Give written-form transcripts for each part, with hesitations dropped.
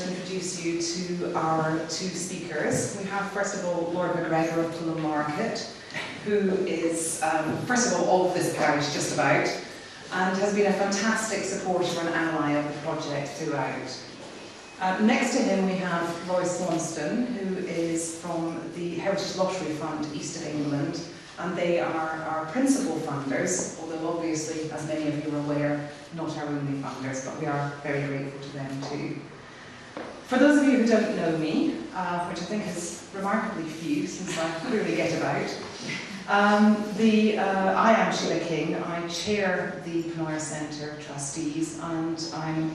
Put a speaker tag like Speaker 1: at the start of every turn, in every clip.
Speaker 1: to introduce you to our two speakers. We have, first of all, Lord MacGregor of Fulham Market, who is, first of all of this parish just about, and has been a fantastic supporter and ally of the project throughout. Next to him we have Roy Swanston, who is from the Heritage Lottery Fund East of England, and they are our principal funders, although obviously, as many of you are aware, not our only funders, but we are very grateful to them too. For those of you who don't know me, which I think is remarkably few since I clearly get about, I am Sheila King. I chair the Pennoyer Centre Trustees, and I'm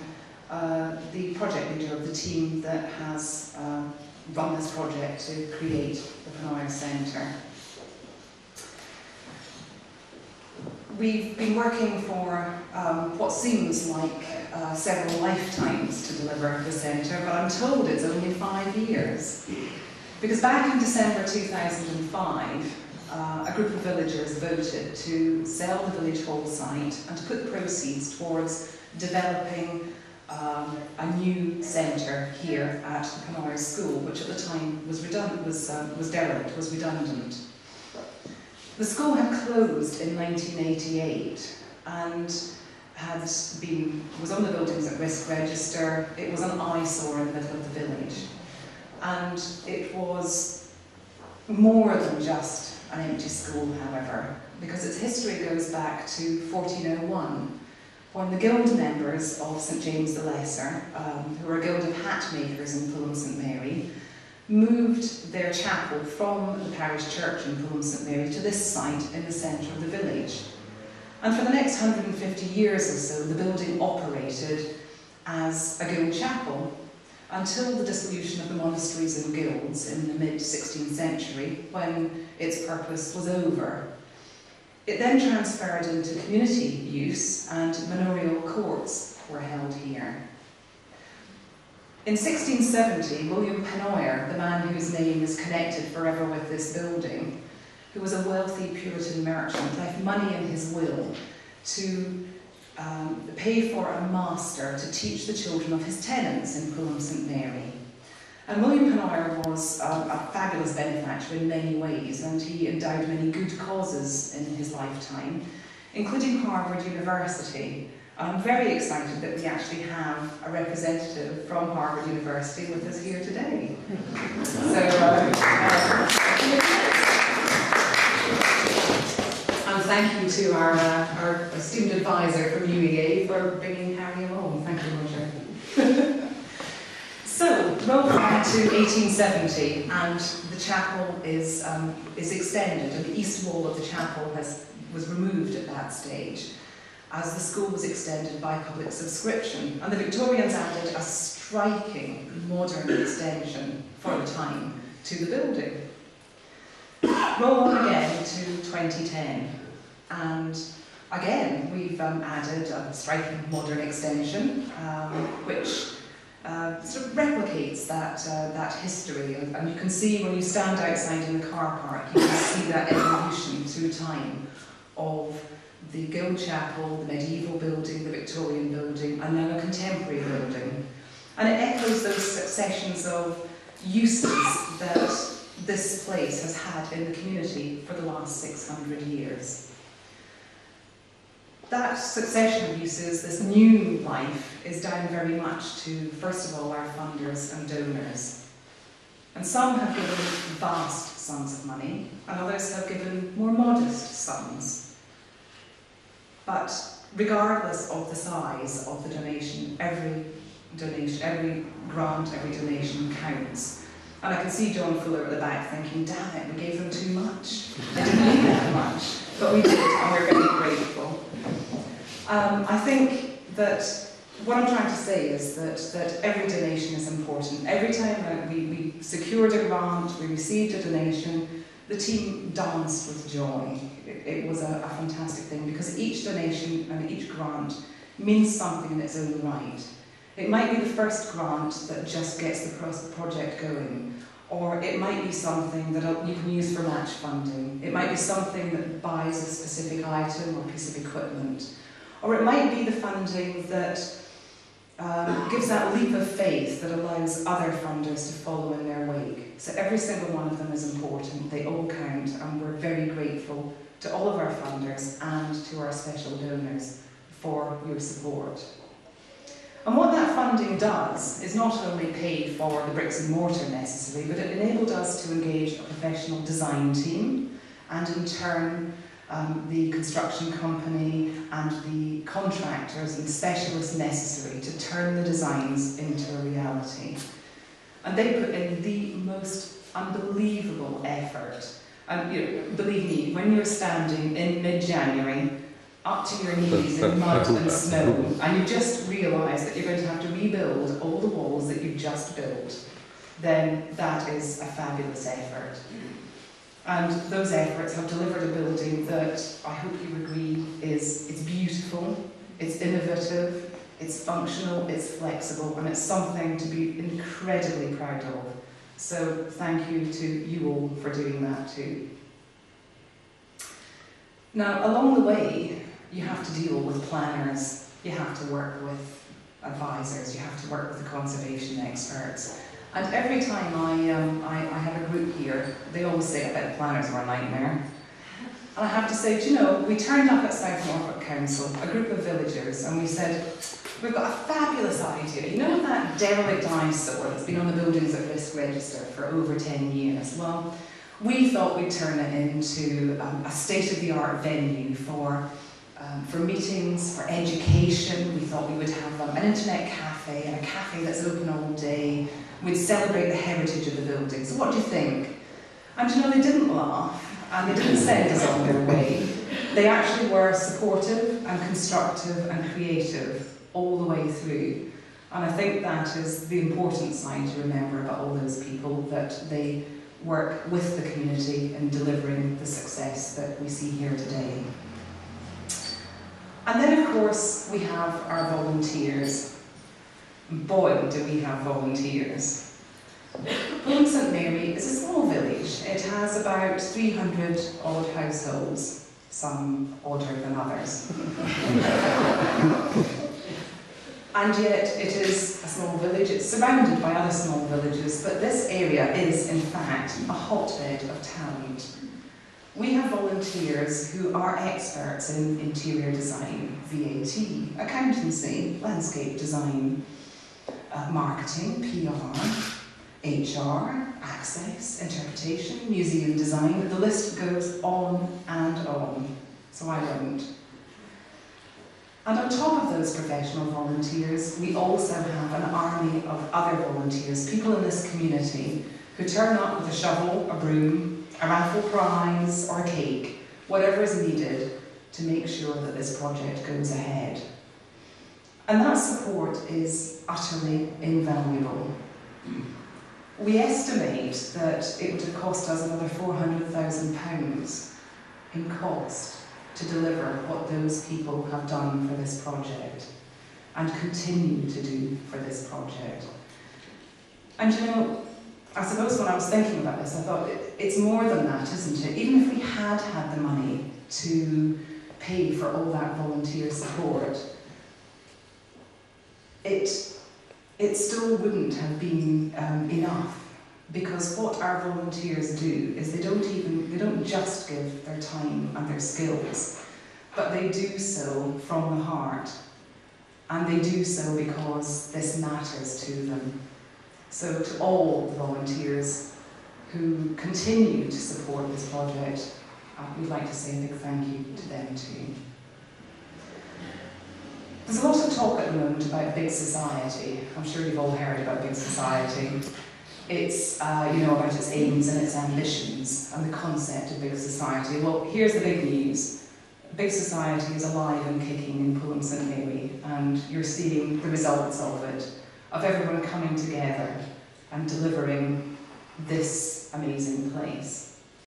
Speaker 1: the project leader of the team that has run this project to create the Pennoyer Centre. We've been working for what seems like several lifetimes to deliver the centre, but I'm told it's only 5 years. Because back in December 2005, a group of villagers voted to sell the village hall site and to put the proceeds towards developing a new centre here at the Pennoyer School, which at the time was derelict, was redundant. The school had closed in 1988 and was on the Buildings at Risk register. It was an eyesore in the middle of the village. And it was more than just an empty school, however, because its history goes back to 1401, when the guild members of St James the Lesser, who were a guild of hat makers in Fulham St Mary, moved their chapel from the parish church in Fulham St Mary to this site in the centre of the village. And for the next 150 years or so, the building operated as a guild chapel until the dissolution of the monasteries and guilds in the mid-16th century, when its purpose was over. It then transferred into community use, and manorial courts were held here. In 1670, William Pennoyer, the man whose name is connected forever with this building, who was a wealthy Puritan merchant, left money in his will to pay for a master to teach the children of his tenants in Fulham St Mary. And William Pennoyer was a fabulous benefactor in many ways, and he endowed many good causes in his lifetime, including Harvard University. I'm very excited that we actually have a representative from Harvard University with us here today. And thank you to our student advisor from UEA for bringing Harry along. Thank you, Roger. So, roll back to 1870, and the chapel is extended, and the east wall of the chapel was removed at that stage, as the school was extended by public subscription, and the Victorians added a striking modern extension for the time to the building. Roll on again to 2010, and again we've added a striking modern extension, which sort of replicates that history, and you can see when you stand outside in the car park, you can see that evolution through time of the Guild Chapel, the medieval building, the Victorian building, and now a contemporary building. And it echoes those successions of uses that this place has had in the community for the last 600 years. That succession of uses, this new life, is down very much to, first of all, our funders and donors. And some have given vast sums of money, and others have given more modest sums. But regardless of the size of the donation, every grant, every donation counts. And I can see John Fuller at the back thinking, damn it, we gave them too much. They didn't need that much. But we did, and we're very grateful. I think that what I'm trying to say is that every donation is important. Every time we secured a grant, we received a donation, the team danced with joy. It was a fantastic thing, because each donation and each grant means something in its own right. It might be the first grant that just gets the project going, or it might be something that you can use for match funding. It might be something that buys a specific item or piece of equipment. Or it might be the funding that gives that leap of faith that allows other funders to follow in their wake. So every single one of them is important, they all count, and we're very grateful to all of our funders and to our special donors for your support. And what that funding does is not only pay for the bricks and mortar necessary, but it enabled us to engage a professional design team, and in turn the construction company and the contractors and specialists necessary to turn the designs into a reality. And they put in the most unbelievable effort. And believe me, when you're standing in mid-January, up to your knees in mud and snow, and you just realise that you're going to have to rebuild all the walls that you've just built, then that is a fabulous effort. And those efforts have delivered a building that I hope you agree it's beautiful, it's innovative, it's functional, it's flexible, and it's something to be incredibly proud of. So thank you to you all for doing that too. Now, along the way, you have to deal with planners, you have to work with advisors, you have to work with the conservation experts. And every time I have a group here, they always say, I bet the planners were a nightmare. And I have to say, do you know, we turned up at South Norfolk Council, a group of villagers, and we said, we've got a fabulous idea. You know that derelict eyesore that's been on the Buildings at Risk register for over 10 years? Well, we thought we'd turn it into a state-of-the-art venue for meetings, for education. We thought we would have an internet cafe and a cafe that's open all day. We'd celebrate the heritage of the building. So what do you think? And you know, they didn't laugh and they didn't send us on their way. They actually were supportive and constructive and creative all the way through. And I think that is the important side to remember about all those people, that they work with the community in delivering the success that we see here today. And then, of course, we have our volunteers. Boy, do we have volunteers. Pulling St Mary is a small village. It has about 300 odd households, some odder than others. And yet it is a small village. It's surrounded by other small villages, but this area is, in fact, a hotbed of talent. We have volunteers who are experts in interior design, VAT, accountancy, landscape design, marketing, PR, HR, access, interpretation, museum design. The list goes on and on, so I won't. And on top of those professional volunteers, we also have an army of other volunteers, people in this community who turn up with a shovel, a broom, a raffle prize or a cake, whatever is needed to make sure that this project goes ahead. And that support is utterly invaluable. We estimate that it would have cost us another £400,000 in cost to deliver what those people have done for this project and continue to do for this project. And you know, I suppose when I was thinking about this, I thought it's more than that, isn't it? Even if we had had the money to pay for all that volunteer support, it still wouldn't have been enough, because what our volunteers do is they don't just give their time and their skills, but they do so from the heart, and they do so because this matters to them. So to all the volunteers who continue to support this project, we'd like to say a big thank you to them too. There's a lot of talk at the moment about big society. I'm sure you've all heard about big society. It's about its aims and its ambitions and the concept of big society. Well, here's the big news. Big society is alive and kicking in Pulham St Mary, and you're seeing the results of it, of everyone coming together and delivering this amazing place.